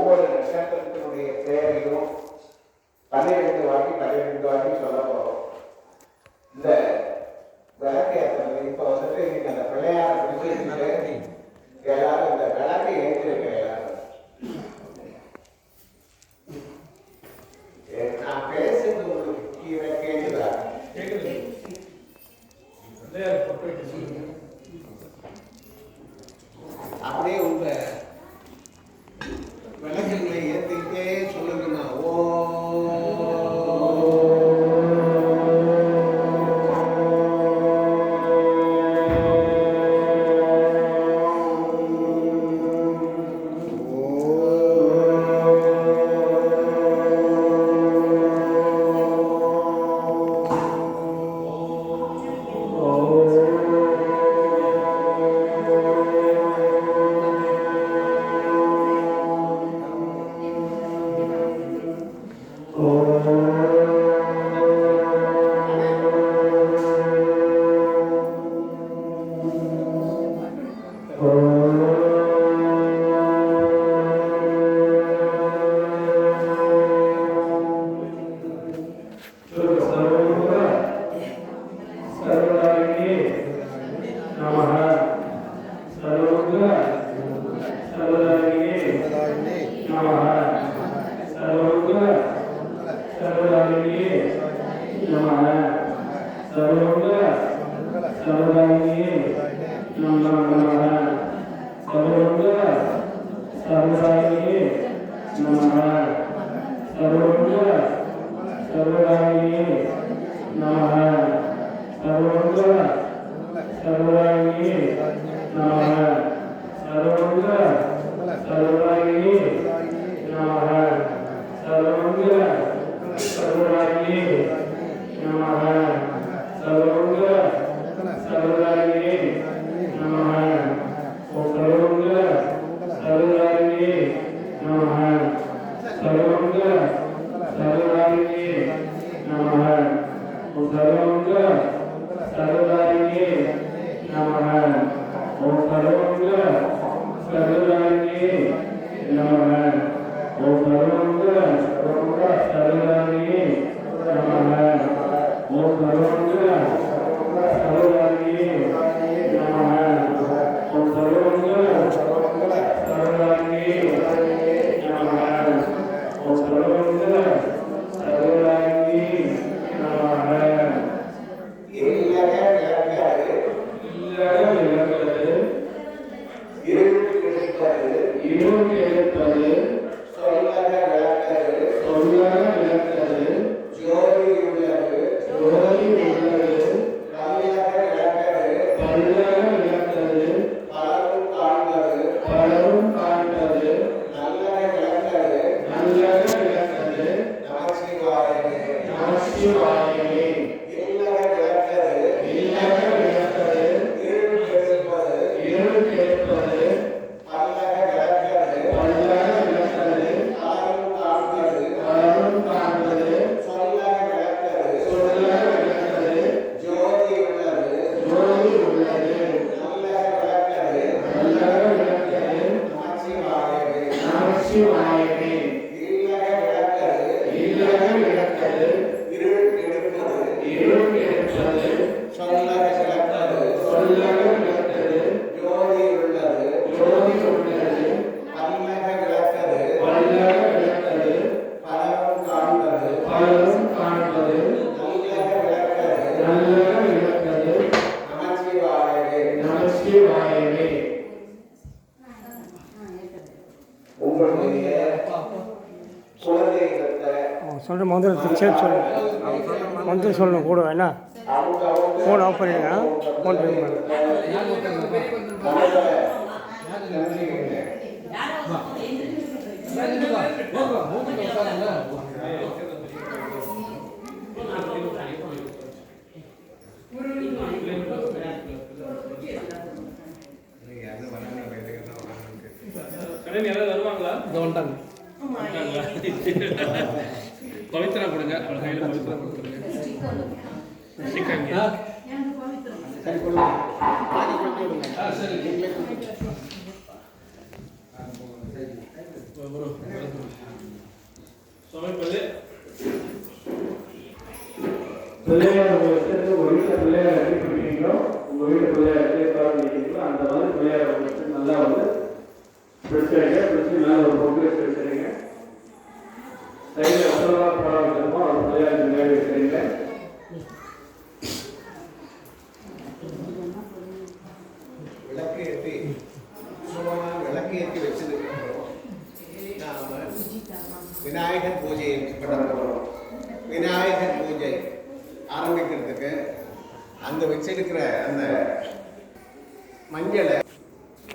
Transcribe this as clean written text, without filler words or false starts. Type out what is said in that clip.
ஒவ்வொரு நட்சத்திரத்தினுடைய பெயரையும் 12 வாட்டி சொல்ல போறோம். இந்த விளக்கு ஏற்றது இப்ப வந்துட்டு இன்னைக்கு அந்த பிள்ளையார் பிடிச்சிட்டு எல்லாரும் இந்த விளக்கை ஏற்றிருக்க எல்லாரும் நான் பேசுறது உங்களுக்கு கேட்குதா? அப்படியே உங்க விளக்குகளை ஏற்றிக்கிட்டே சொல்லுங்கண்ணா. ஓ சொல்கிற மந்திரத்தை சேர்த்து சொல்லணும். மந்திரம் சொல்லணும் கூட என்ன ஃபோன் ஆஃப் பண்ணிடுங்க. ஃபோன் பண்ணி வருவாங்களா? வந்துட்டாங்க. பவித்ரா கொடுங்க. கையில் பவித்ரா கொடுத்துருங்க. சரி சுவாமி பள்ளி பிள்ளையார் வச்சுட்டு உங்கள் வீட்டில் பிள்ளையார் எப்படி பிடிக்கிறீங்களோ உங்கள் வீட்டு பிள்ளையார் எப்படி பிடிக்கிறீங்களோ அந்த மாதிரி பிள்ளையார் வச்சு நல்லா வந்து பிடிச்சிருங்க. பிடிச்சி மேலே ஒரு பொங்கல் வச்சு வச்சுருங்க. சைடில் எவ்வளோ படம் வச்சிருமோ அது பிள்ளையார் முன்னாடி வச்சுருங்க. விளக்கு ஏற்றி சுபமான விளக்கு ஏற்றி வச்சதுக்கு நாம விநாயகர் பூஜையை பண்ண போகிறோம். விநாயகர் பூஜை ஆரம்பிக்கிறதுக்கு அந்த வச்சிருக்கிற அந்த மஞ்சளை